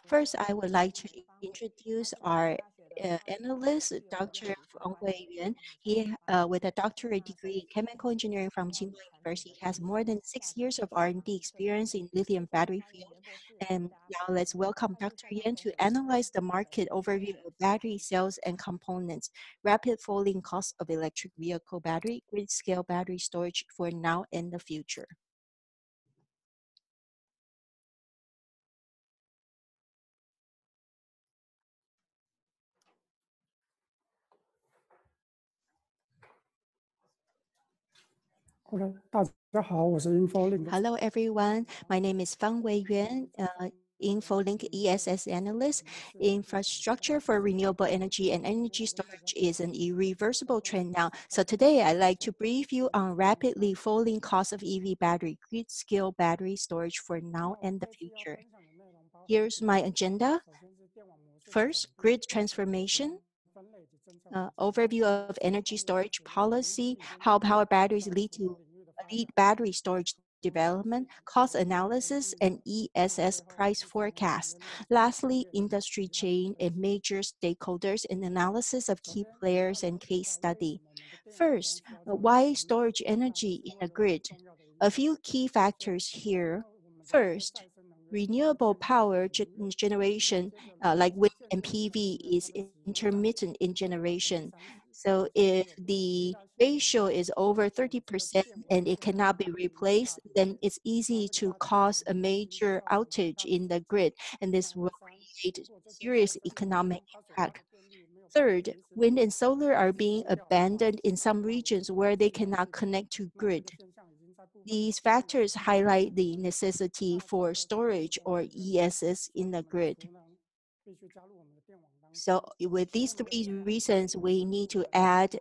First, I would like to introduce our analyst, Dr. Feng Yuan. He, with a doctorate degree in chemical engineering from Tsinghua University, has more than 6 years of R&D experience in lithium battery field. And now let's welcome Dr. Yan to analyze the market overview of battery cells and components, rapid falling cost of electric vehicle battery, grid-scale battery storage for now and the future. OK，大家好，我是 InfoLink。 Hello, everyone. My name is Feng Yuan, InfoLink ESS analyst. Infrastructure for renewable energy and energy storage is an irreversible trend now. So today I'd like to brief you on rapidly falling cost of EV battery, grid-scale battery storage for now and the future. Here's my agenda. First, grid transformation. Overview of energy storage policy, how power batteries lead battery storage development, cost analysis, and ESS price forecast. Lastly, industry chain and major stakeholders and analysis of key players and case study. First, why storage energy in a grid? A few key factors here. First, renewable power generation, like wind and PV, is intermittent in generation. So if the ratio is over 30% and it cannot be replaced, then it's easy to cause a major outage in the grid, and this will create serious economic impact. Third, wind and solar are being abandoned in some regions where they cannot connect to grid. These factors highlight the necessity for storage or ESS in the grid. So with these three reasons, we need to add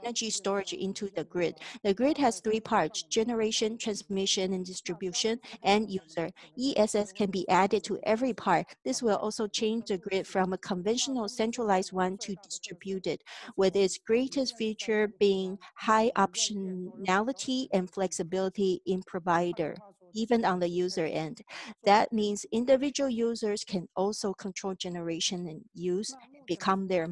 energy storage into the grid. The grid has three parts: generation, transmission, and distribution, and user. ESS can be added to every part. This will also change the grid from a conventional centralized one to distributed, with its greatest feature being high optionality and flexibility in provider, even on the user end. That means individual users can also control generation and use, become the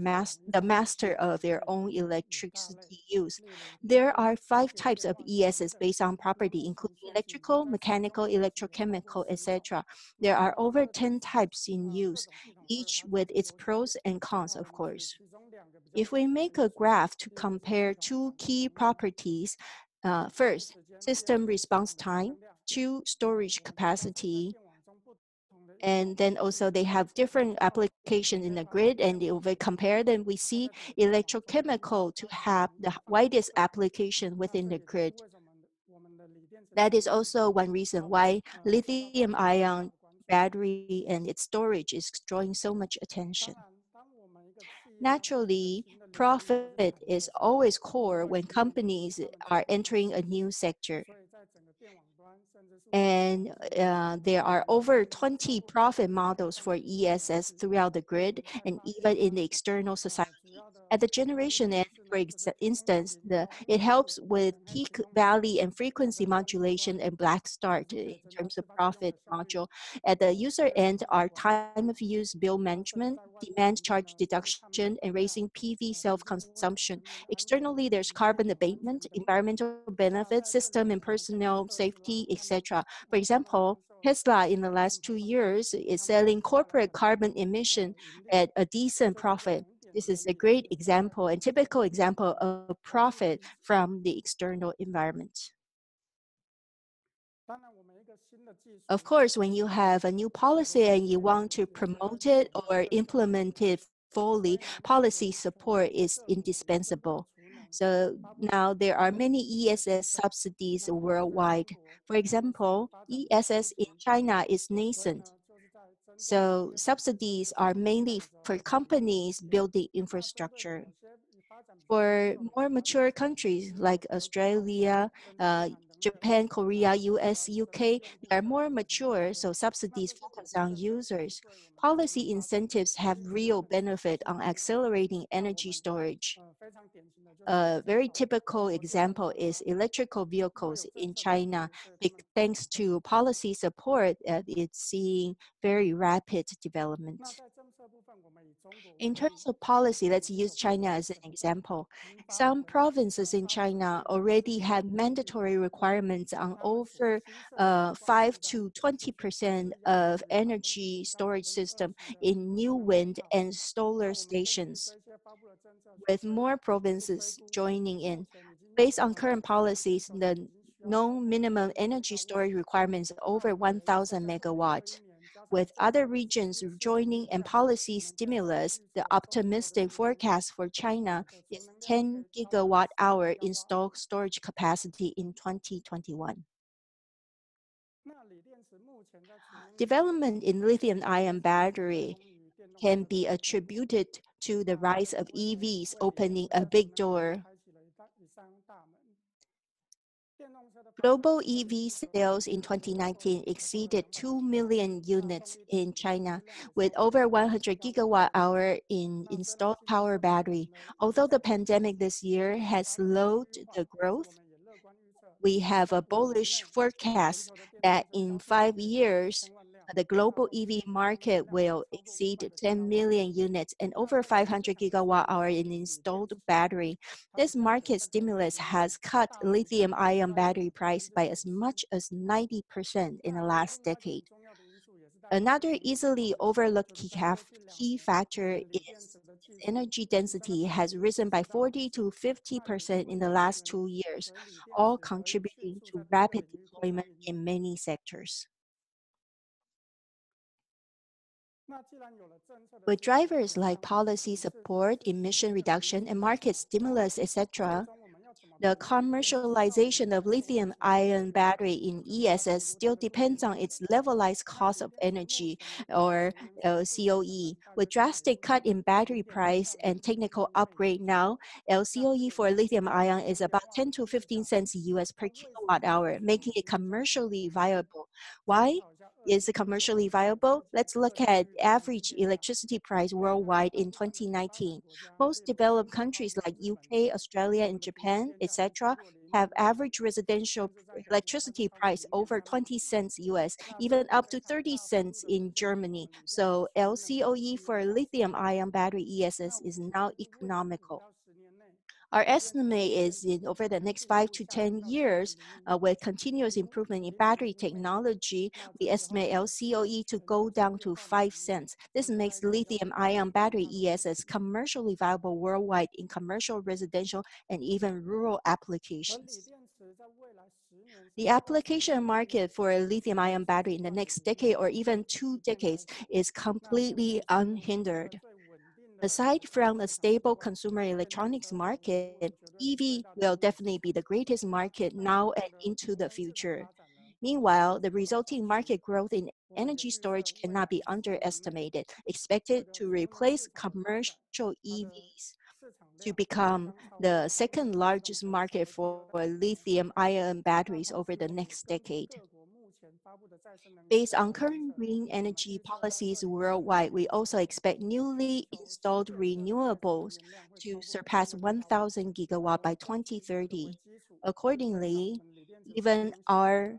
master of their own electricity use. There are 5 types of ESS based on property, including electrical, mechanical, electrochemical, etc. There are over 10 types in use, each with its pros and cons, of course. If we make a graph to compare 2 key properties, first, system response time, 2, storage capacity, and then also they have different applications in the grid, and if we compare them, we see electrochemical to have the widest application within the grid. That is also one reason why lithium-ion battery and its storage is drawing so much attention. Naturally, profit is always core when companies are entering a new sector. And there are over 20 profit models for ESS throughout the grid and even in the external society. At the generation end, for instance, it helps with peak valley and frequency modulation and black start in terms of profit module. At the user end are time of use bill management, demand charge deduction, and raising PV self-consumption. Externally, there's carbon abatement, environmental benefits, system and personnel safety, etc. For example, Tesla in the last 2 years is selling corporate carbon emission at a decent profit. This is a great example and typical example of profit from the external environment. Of course, when you have a new policy and you want to promote it or implement it fully, policy support is indispensable. So now there are many ESS subsidies worldwide. For example, ESS in China is nascent. So subsidies are mainly for companies building infrastructure. For more mature countries like Australia, Japan, Korea, US, UK, they are more mature, so subsidies focus on users. Policy incentives have real benefit on accelerating energy storage. A very typical example is electrical vehicles in China. Thanks to policy support, it's seeing very rapid development. In terms of policy, let's use China as an example. Some provinces in China already have mandatory requirements on over 5 to 20% of energy storage system in new wind and solar stations, with more provinces joining in. Based on current policies, the no minimum energy storage requirements over 1,000 megawatts. With other regions joining and policy stimulus, the optimistic forecast for China is 10 gigawatt hour installed storage capacity in 2021. Development in lithium-ion battery can be attributed to the rise of EVs opening a big door. Global EV sales in 2019 exceeded 2 million units in China, with over 100 gigawatt hour in installed power battery. Although the pandemic this year has slowed the growth, we have a bullish forecast that in 5 years, the global EV market will exceed 10 million units and over 500 gigawatt hour in installed battery. This market stimulus has cut lithium-ion battery price by as much as 90% in the last decade. Another easily overlooked key factor is energy density has risen by 40 to 50% in the last 2 years, all contributing to rapid deployment in many sectors. With drivers like policy support, emission reduction, and market stimulus, etc., the commercialization of lithium-ion battery in ESS still depends on its levelized cost of energy, or LCOE. With drastic cut in battery price and technical upgrade now, LCOE for lithium-ion is about 10 to 15 cents US per kilowatt hour, making it commercially viable. Why is it commercially viable? Let's look at average electricity price worldwide in 2019. Most developed countries like UK, Australia, and Japan, etc., have average residential electricity price over 20 cents US, even up to 30 cents in Germany. So LCOE for lithium-ion battery ESS is now economical. Our estimate is in over the next 5 to 10 years, with continuous improvement in battery technology, we estimate LCOE to go down to 5 cents. This makes lithium-ion battery ESS commercially viable worldwide in commercial, residential, and even rural applications. The application market for a lithium-ion battery in the next decade or even 2 decades is completely unhindered. Aside from a stable consumer electronics market, EV will definitely be the greatest market now and into the future. Meanwhile, the resulting market growth in energy storage cannot be underestimated, expected to replace commercial EVs to become the second largest market for lithium-ion batteries over the next decade. Based on current green energy policies worldwide, we also expect newly installed renewables to surpass 1,000 gigawatt by 2030. Accordingly, even our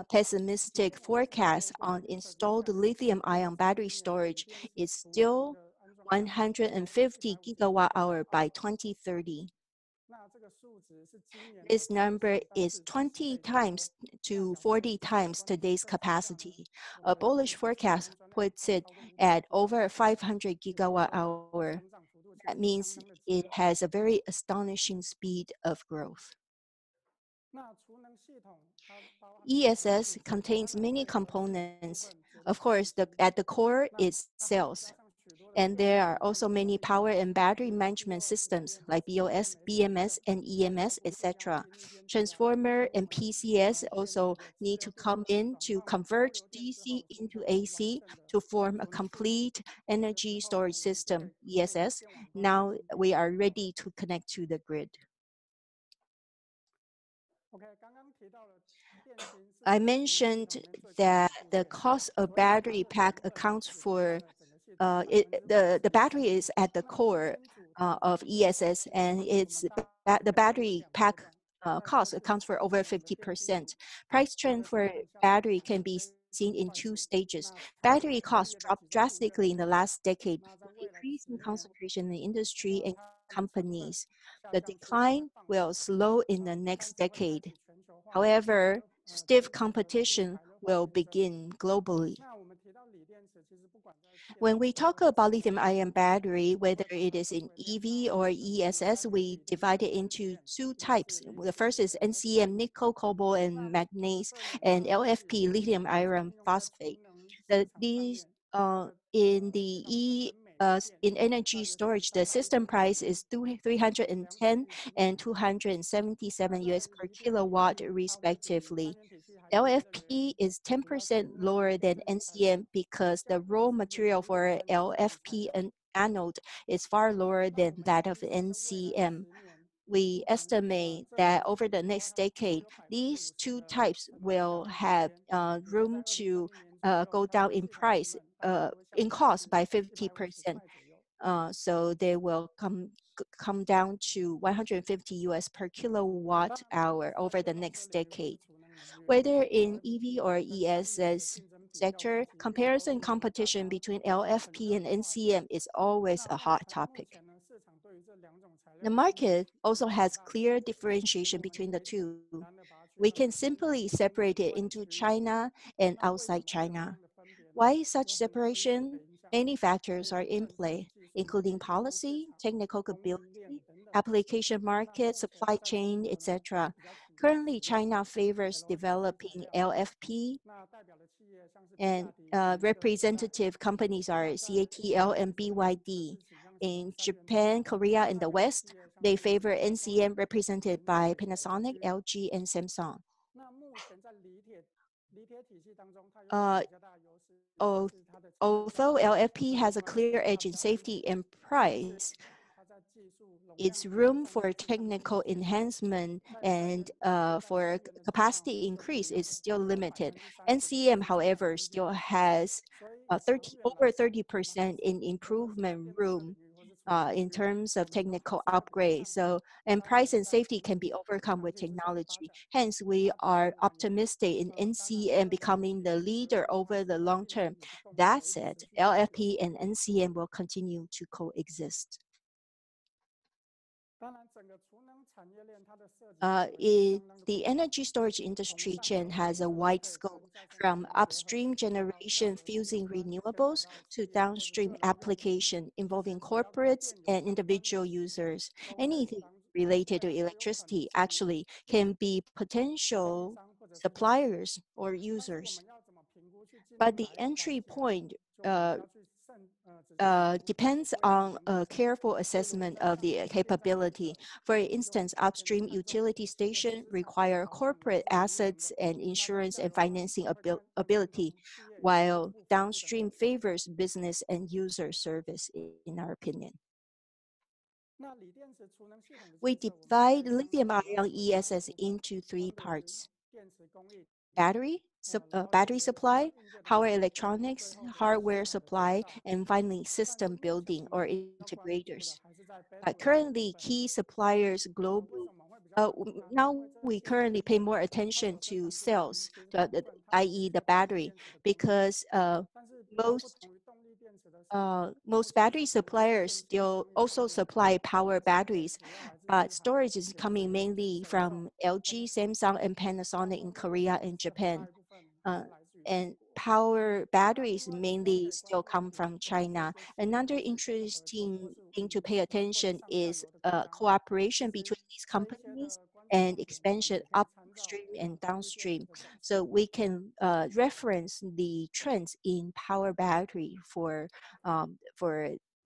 pessimistic forecast on installed lithium-ion battery storage is still 150 gigawatt hour by 2030. This number is 20 times to 40 times today's capacity. A bullish forecast puts it at over 500 gigawatt hour. That means it has a very astonishing speed of growth. ESS contains many components. Of course, at the core is cells. And there are also many power and battery management systems like BOS, BMS, and EMS, etc. Transformer and PCS also need to come in to convert DC into AC to form a complete energy storage system, ESS. Now we are ready to connect to the grid. I mentioned that the cost of battery pack accounts for the battery is at the core of ESS, and the battery pack cost accounts for over 50%. Price trend for battery can be seen in two stages. Battery costs dropped drastically in the last decade with increasing concentration in industry and companies. The decline will slow in the next decade. However, stiff competition will begin globally. When we talk about lithium-ion battery, whether it is in EV or ESS, we divide it into two types. The first is NCM, nickel, cobalt, and manganese, and LFP, lithium iron phosphate. These in the in energy storage, the system price is 310 and 277 US per kilowatt respectively. LFP is 10% lower than NCM because the raw material for LFP and anode is far lower than that of NCM. We estimate that over the next decade, these two types will have room to go down in price, in cost by 50%. So they will come down to 150 US per kilowatt hour over the next decade. Whether in EV or ESS sector, comparison competition between LFP and NCM is always a hot topic. The market also has clear differentiation between the two. We can simply separate it into China and outside China. Why such separation? Many factors are in play, including policy, technical capability, application market, supply chain, etc. Currently, China favors developing LFP, and representative companies are CATL and BYD. In Japan, Korea, and the West, they favor NCM represented by Panasonic, LG, and Samsung. Uh, Although LFP has a clear edge in safety and price, its room for technical enhancement and for capacity increase is still limited. NCM, however, still has over 30% in improvement room in terms of technical upgrade. So, and price and safety can be overcome with technology. Hence, we are optimistic in NCM becoming the leader over the long term. That said, LFP and NCM will continue to coexist. The energy storage industry chain has a wide scope, from upstream generation fusing renewables to downstream application involving corporates and individual users. Anything related to electricity actually can be potential suppliers or users. But the entry point depends on a careful assessment of the capability. For instance, upstream utility station require corporate assets and insurance and financing ability, while downstream favors business and user service, in our opinion. We divide lithium-ion ESS into three parts: battery supply, power electronics, hardware supply, and finally system building or integrators. Currently, key suppliers globally, now we currently pay more attention to cells, i.e. the battery, because most battery suppliers still also supply power batteries, but storage is coming mainly from LG, Samsung, and Panasonic in Korea and Japan. And power batteries mainly still come from China. Another interesting thing to pay attention is cooperation between these companies and expansion upstream and downstream. So we can reference the trends in power battery for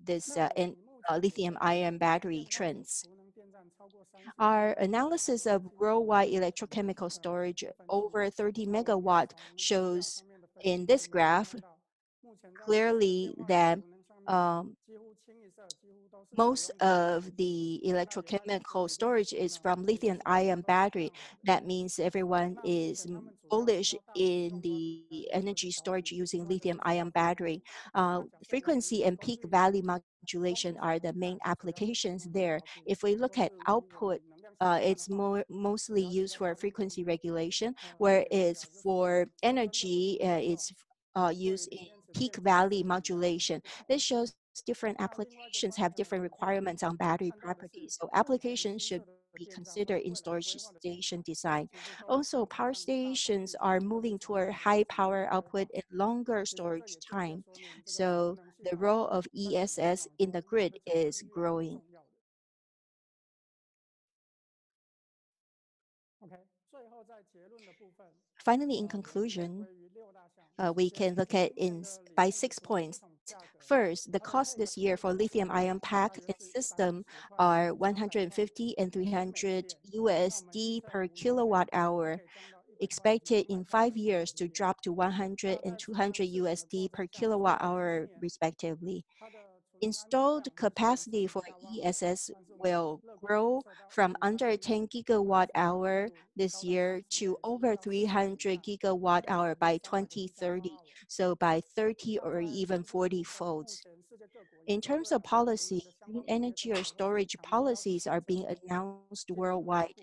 this lithium-ion battery trends. Our analysis of worldwide electrochemical storage over 30 megawatt shows in this graph clearly that um, most of the electrochemical storage is from lithium-ion battery. That means everyone is bullish in the energy storage using lithium-ion battery. Frequency and peak valley modulation are the main applications there. If we look at output, it's mostly used for frequency regulation, whereas for energy, it's used in peak valley modulation. This shows different applications have different requirements on battery properties. So applications should be considered in storage station design. Also, power stations are moving toward high power output and longer storage time. So the role of ESS in the grid is growing. Finally, in conclusion, we can look at by 6 points. First, the cost this year for lithium-ion pack and system are 150 and 300 USD per kilowatt hour, expected in 5 years to drop to 100 and 200 USD per kilowatt hour respectively. Installed capacity for ESS will grow from under 10 gigawatt hour this year to over 300 gigawatt hour by 2030, so by 30 or even 40 folds. In terms of policy, green energy or storage policies are being announced worldwide.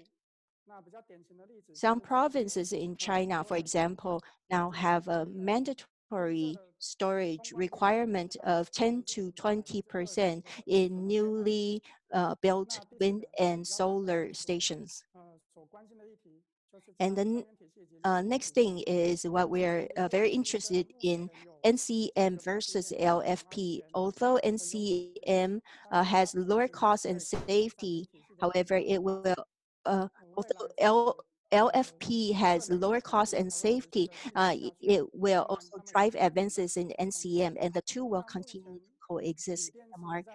Some provinces in China, for example, now have a mandatory storage requirement of 10 to 20% in newly built wind and solar stations. And then next thing is what we're very interested in, NCM versus LFP. Although NCM has lower cost and safety, however, it will, LFP has lower cost and safety, it will also drive advances in NCM, and the two will continue to coexist in the market.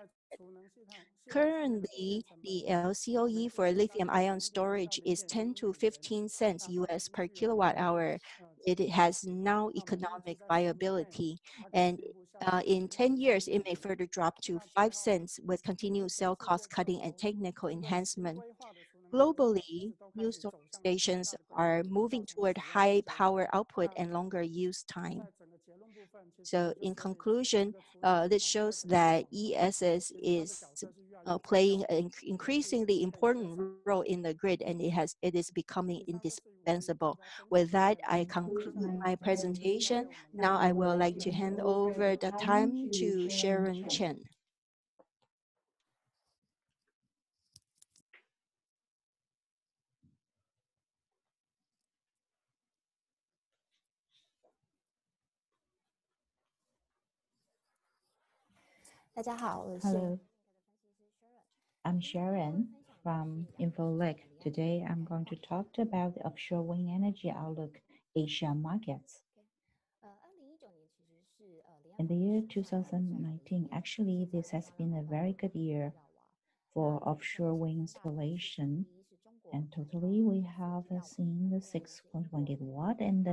Currently, the LCOE for lithium-ion storage is 10 to 15 cents US per kilowatt hour. It has now economic viability, and in 10 years, it may further drop to 5 cents with continued cell cost cutting and technical enhancement. Globally, new storage stations are moving toward high power output and longer use time. So in conclusion, this shows that ESS is playing an increasingly important role in the grid, and it is becoming indispensable. With that, I conclude my presentation. Now I would like to hand over the time to Sharon Chen. 大家好，我是 Hello, I'm Sharon from InfoLink. Today, I'm going to talk about the offshore wind energy outlook Asia markets. In the year 2019, actually, this has been a very good year for offshore wind installation. And totally, we have seen the 6.1 gigawatt, and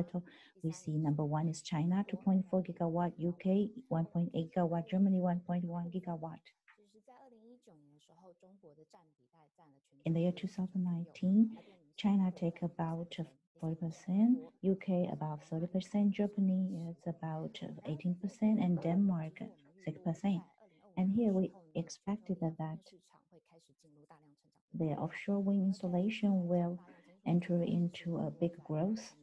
we see number one is China, 2.4 gigawatt, UK, 1.8 gigawatt, Germany, 1.1 gigawatt. In the year 2019, China take about 40%, UK about 30%, Germany is about 18%, and Denmark 6%. And here we expected that the offshore wind installation will enter into a big growth.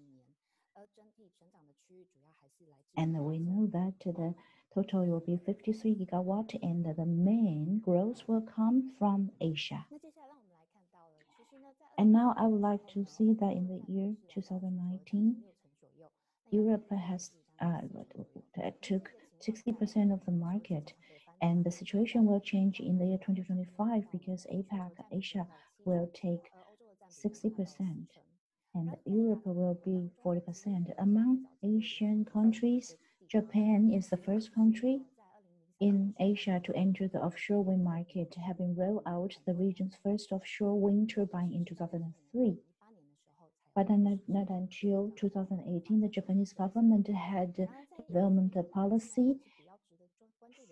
And we know that the total will be 53 gigawatt, and the main growth will come from Asia. And now I would like to see that in the year 2019, Europe has took 60% of the market, and the situation will change in the year 2025 because APAC, Asia, will take 60%, and Europe will be 40%. Among Asian countries, Japan is the first country in Asia to enter the offshore wind market, having rolled out the region's first offshore wind turbine in 2003. But not until 2018, the Japanese government had development policy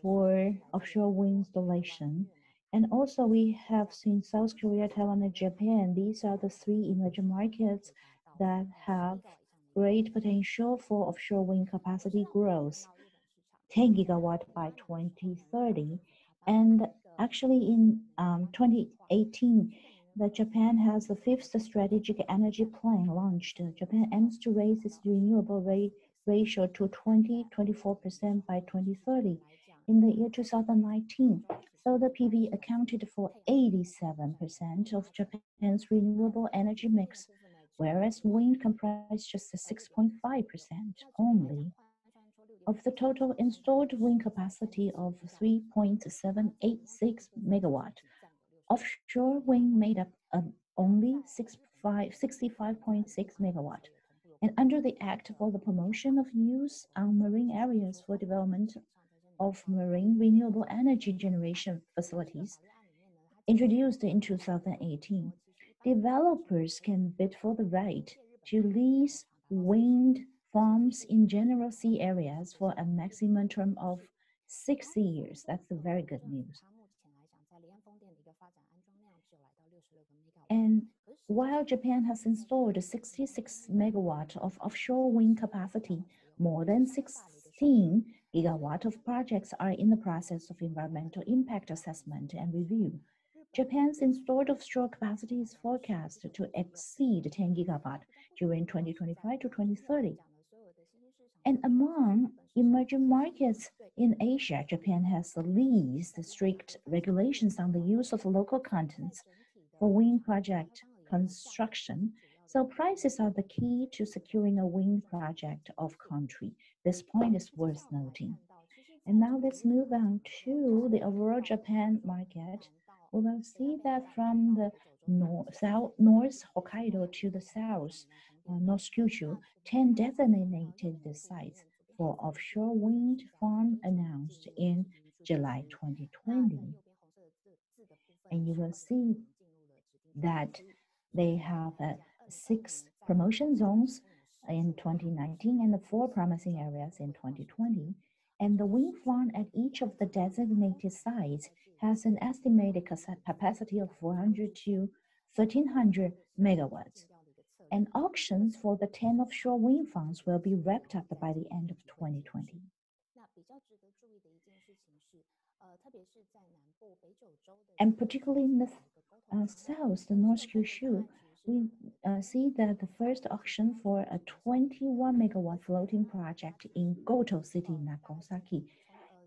for offshore wind installation. And also we have seen South Korea, Taiwan, and Japan. These are the three emerging markets that have great potential for offshore wind capacity growth, 10 gigawatt by 2030. And actually in 2018, Japan has the fifth strategic energy plan launched. Japan aims to raise its renewable ratio to 24% by 2030. In the year 2019, solar PV accounted for 87% of Japan's renewable energy mix, whereas wind comprised just 6.5% only. Of the total installed wind capacity of 3.786 megawatt, offshore wind made up only 65.6 megawatt. And under the Act for the Promotion of Use on Marine Areas for Development of Marine Renewable Energy Generation Facilities, introduced in 2018, developers can bid for the right to lease wind farms in general sea areas for a maximum term of 60 years. That's very good news. And while Japan has installed 66 megawatt of offshore wind capacity, more than 16 gigawatt of projects are in the process of environmental impact assessment and review. Japan's installed offshore capacity is forecast to exceed 10 gigawatt during 2025 to 2030. And among emerging markets in Asia, Japan has the least strict regulations on the use of local contents for wind project construction. So prices are the key to securing a wind project of country. This point is worth noting. And now let's move on to the overall Japan market. We will see that from the north Hokkaido to the south, North Kyushu, 10 designated sites for offshore wind farm announced in July 2020. And you will see that they have 6 promotion zones in 2019 and 4 promising areas in 2020. And the wind farm at each of the designated sites has an estimated capacity of 400 to 1,300 megawatts. And auctions for the 10 offshore wind farms will be wrapped up by the end of 2020. And particularly in the south, the North Kyushu, we see that the first auction for a 21 megawatt floating project in Goto City, Nagasaki,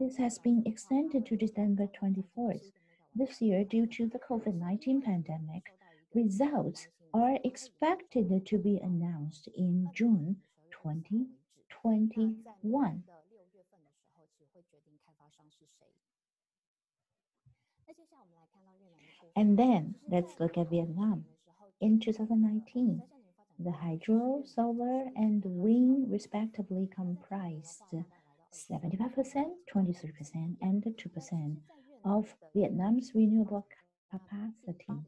this has been extended to December 24th. This year, due to the COVID-19 pandemic, results are expected to be announced in June 2021. And then let's look at Vietnam. In 2019, the hydro, solar, and wind respectively comprised 75%, 23%, and 2% of Vietnam's renewable capacity.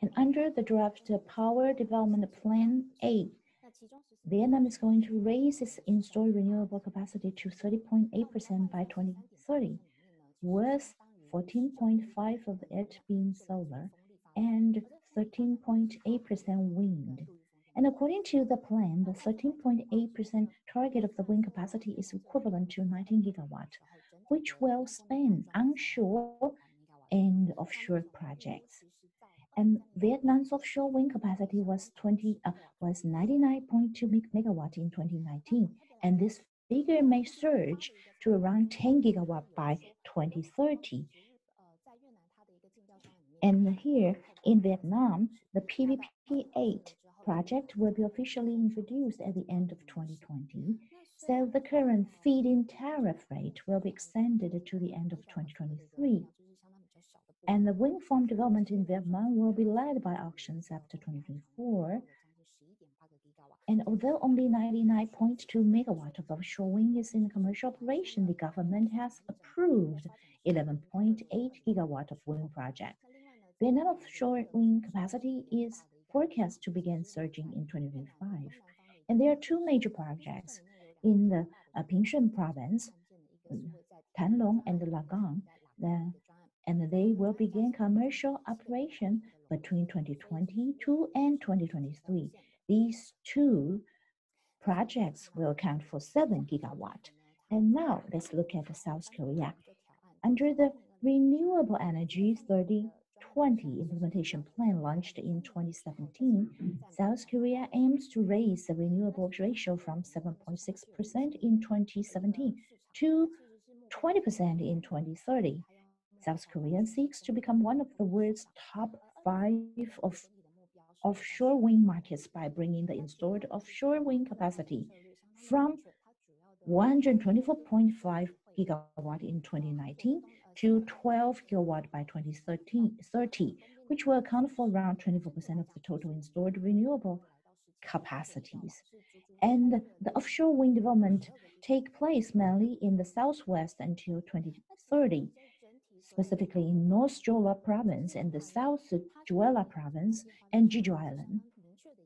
And under the draft Power Development Plan A, Vietnam is going to raise its installed renewable capacity to 30.8% by 2030, with 14.5% of it being solar and 13.8% wind. And according to the plan, the 13.8% target of the wind capacity is equivalent to 19 gigawatt, which will span onshore and offshore projects. And Vietnam's offshore wind capacity was 99.2 megawatt in 2019, and this figure may surge to around 10 gigawatt by 2030. And here in Vietnam, the PVP-8 project will be officially introduced at the end of 2020. So the current feed-in tariff rate will be extended to the end of 2023. And the wind farm development in Vietnam will be led by auctions after 2024. And although only 99.2 megawatt of offshore wind is in commercial operation, the government has approved 11.8 gigawatt of wind projects. Vietnam offshore wind capacity is forecast to begin surging in 2025. And there are 2 major projects. in the Pingshan province, Tanlong and Lagang, and they will begin commercial operation between 2022 and 2023. These two projects will account for 7 gigawatt. And now let's look at South Korea. Under the Renewable Energy 3020 implementation plan launched in 2017, South Korea aims to raise the renewables ratio from 7.6% in 2017 to 20% in 2030. South Korea seeks to become one of the world's top 5 of offshore wind markets by bringing the installed offshore wind capacity from 124.5 gigawatt in 2019 to 12 gigawatt by 2030, which will account for around 24% of the total installed renewable capacities. And the offshore wind development take place mainly in the southwest until 2030, specifically in North Jeolla province and the South Jeolla province and Jeju Island.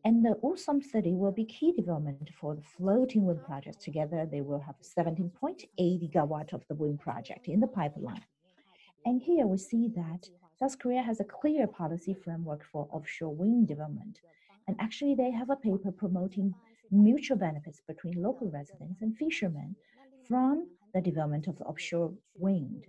And the Ulsan city will be key development for the floating wind projects. Together, they will have 17.8 gigawatt of the wind project in the pipeline. And here we see that South Korea has a clear policy framework for offshore wind development. And actually, they have a paper promoting mutual benefits between local residents and fishermen from the development of offshore wind.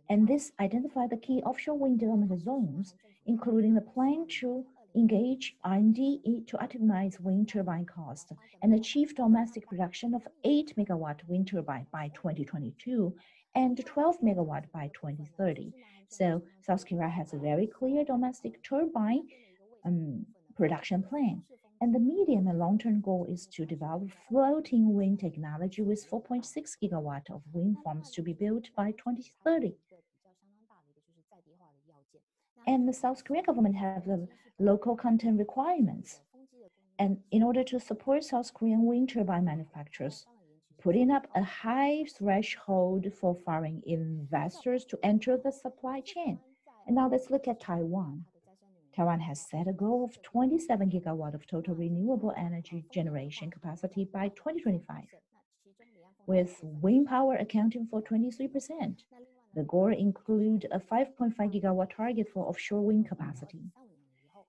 And this identified the key offshore wind development zones, including the plan to engage R&D to optimize wind turbine cost and achieve domestic production of 8 megawatt wind turbine by 2022 and 12 megawatt by 2030. So South Korea has a very clear domestic turbine production plan. And the medium and long-term goal is to develop floating wind technology with 4.6 gigawatt of wind farms to be built by 2030. And the South Korean government have the local content requirements. And in order to support South Korean wind turbine manufacturers, putting up a high threshold for foreign investors to enter the supply chain. And now let's look at Taiwan. Taiwan has set a goal of 27 gigawatt of total renewable energy generation capacity by 2025, with wind power accounting for 23%. The goal includes a 5.5 gigawatt target for offshore wind capacity.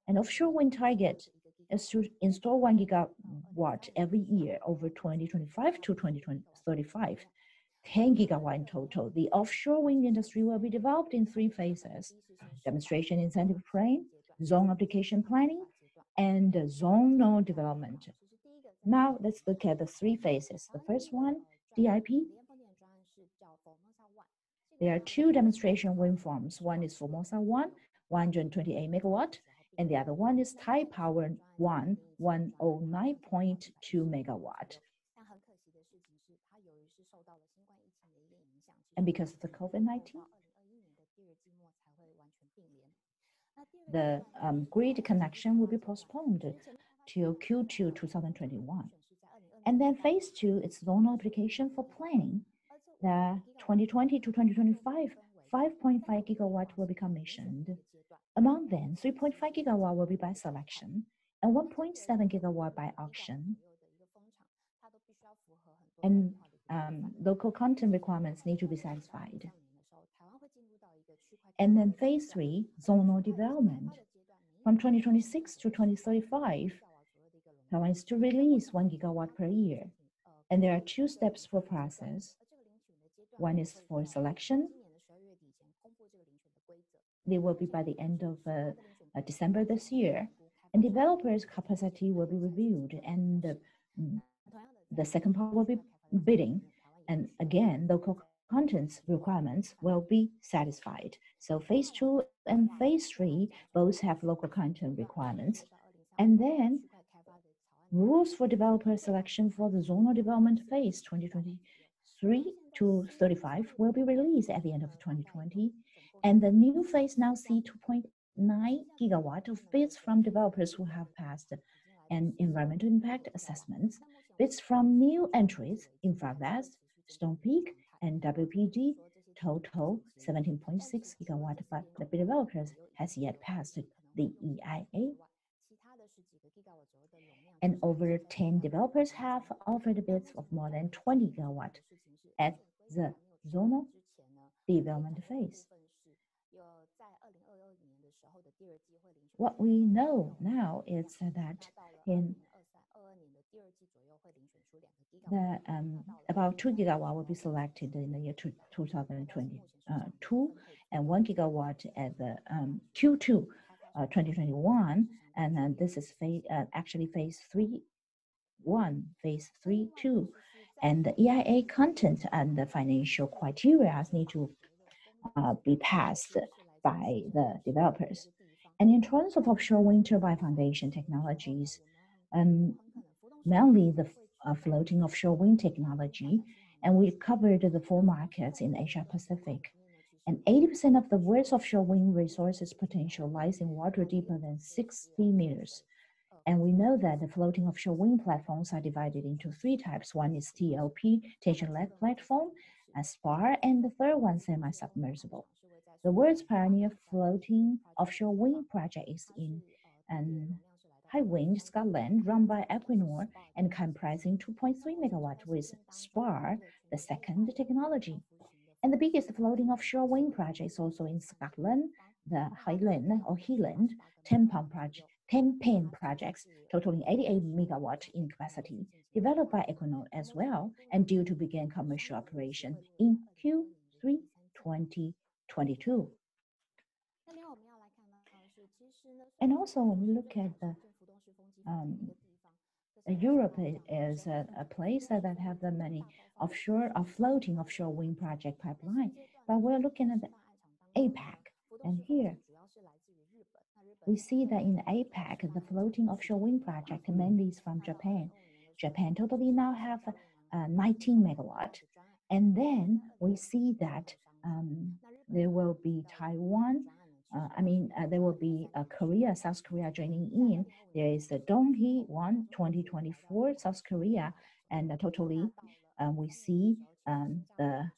An offshore wind target is to install 1 gigawatt every year over 2025 to 2035, 10 gigawatt in total. The offshore wind industry will be developed in 3 phases: demonstration incentive plan, zone application planning, and zonal development. Now let's look at the 3 phases. The first one, DIP. There are 2 demonstration wind farms. One is Formosa 1, 128 megawatt, and the other one is Tai Power 1, 109.2 megawatt. And because of the COVID-19, the grid connection will be postponed till Q2 2021. And then phase 2 is zonal application for planning. The 2020 to 2025, 5.5 gigawatt will be commissioned. Among them, 3.5 gigawatt will be by selection and 1.7 gigawatt by auction. And local content requirements need to be satisfied. And then phase 3, zonal development. From 2026 to 2035, Taiwan is to release 1 gigawatt per year. And there are 2 steps for process. One is for selection. They will be by the end of December this year. And developers' capacity will be reviewed. And the second part will be bidding. And again, local contents requirements will be satisfied. So phase 2 and phase 3 both have local content requirements. And then rules for developer selection for the zonal development phase 2023 to 35 will be released at the end of 2020. And the new phase now see 2.9 gigawatt of bids from developers who have passed an environmental impact assessments, bids from new entries, InfraVest, Stone Peak, and WPG, total 17.6 gigawatt, but the developers has yet passed the EIA. and over 10 developers have offered bids of more than 20 gigawatt at the zonal development phase. What we know now is that in about 2 gigawatt will be selected in the year 2022 and 1 gigawatt at the Q2 2021, and then this is actually phase 3.1, phase 3.2, and the EIA content and the financial criteria need to be passed by the developers. And in terms of offshore wind turbine foundation technologies, mainly the floating offshore wind technology, and we covered the 4 markets in Asia Pacific. And 80% of the world's offshore wind resources potential lies in water deeper than 60 meters. And we know that the floating offshore wind platforms are divided into 3 types. One is TLP, tension-led platform, a spar, and the third one, semi-submersible. The world's pioneer floating offshore wind project is in Highwind, Scotland, run by Equinor and comprising 2.3 megawatt with spar, the second technology. And the biggest floating offshore wind project is also in Scotland, the Highland 10-pin projects, totaling 88 megawatt in capacity, developed by Equinor as well, and due to begin commercial operation in Q3 2022. And also, when we look at the Europe is a place that have the many offshore or floating offshore wind project pipeline, but we're looking at the APAC, and here we see that in APAC, the floating offshore wind project mainly is from Japan. Japan totally now have 19 megawatt, and then we see that there will be Taiwan. There will be Korea, South Korea joining in. There is the Donghae 1 2024, South Korea, and totally we see the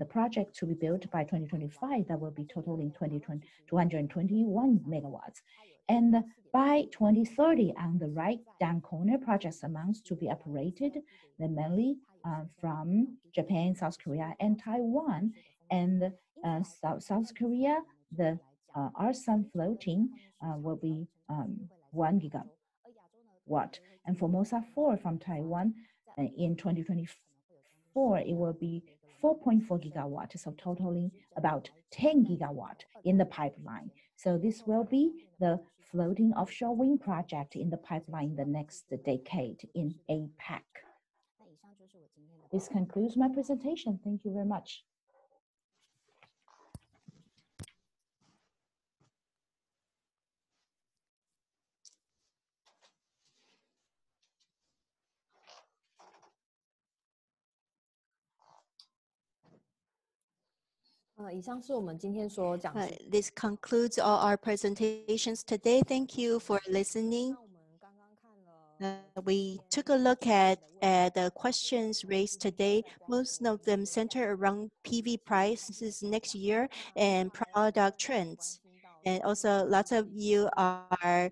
project to be built by 2025 that will be totaling 221 megawatts. And by 2030, on the right down corner, projects amounts to be operated, then mainly from Japan, South Korea, and Taiwan. And South Korea, the Arsan floating will be 1 gigawatt. And Formosa 4 from Taiwan in 2024, it will be 4.4 gigawatt, so totaling about 10 gigawatt in the pipeline. So this will be the floating offshore wind project in the pipeline the next decade in APAC. This concludes my presentation. Thank you very much. This concludes all our presentations today. Thank you for listening. We took a look at the questions raised today. Most of them center around PV prices next year and product trends. And also, lots of you are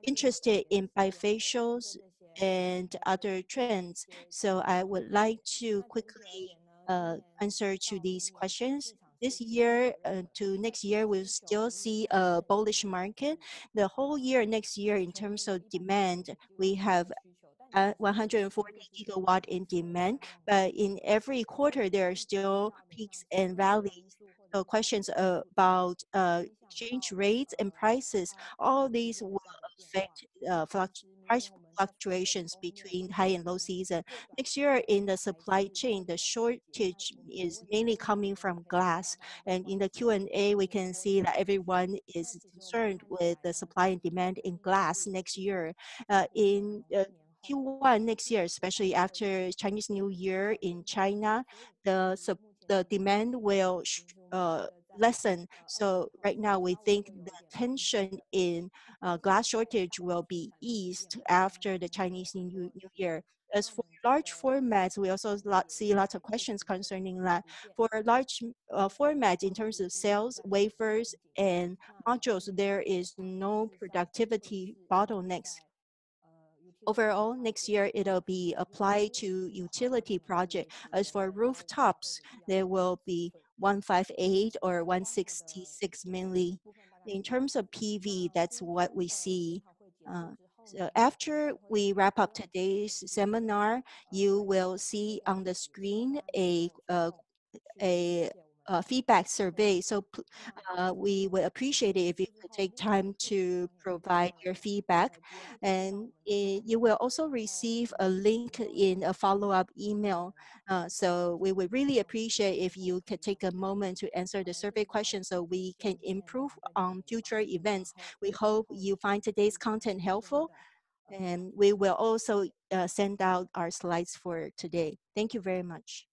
interested in bifacials and other trends. So I would like to quickly answer to these questions. This year to next year, we'll still see a bullish market. The whole year next year, in terms of demand, we have 140 gigawatt in demand, but in every quarter, there are still peaks and valleys. So questions about exchange rates and prices, all these will affect price fluctuations between high and low season. Next year in the supply chain, the shortage is mainly coming from glass. And in the Q&A, we can see that everyone is concerned with the supply and demand in glass next year. In Q1 next year, especially after Chinese New Year in China, the demand will lessen. So right now we think the tension in glass shortage will be eased after the Chinese New Year. as for large formats, we also see lots of questions concerning that. For large formats, in terms of cells, wafers, and modules, there is no productivity bottlenecks. Overall, next year it'll be applied to utility project. As for rooftops, there will be 158 or 166 mainly. In terms of PV, that's what we see. So after we wrap up today's seminar, you will see on the screen a feedback survey. So we would appreciate it if you could take time to provide your feedback. And you will also receive a link in a follow-up email. So we would really appreciate if you could take a moment to answer the survey questions so we can improve on future events. We hope you find today's content helpful. And we will also send out our slides for today. Thank you very much.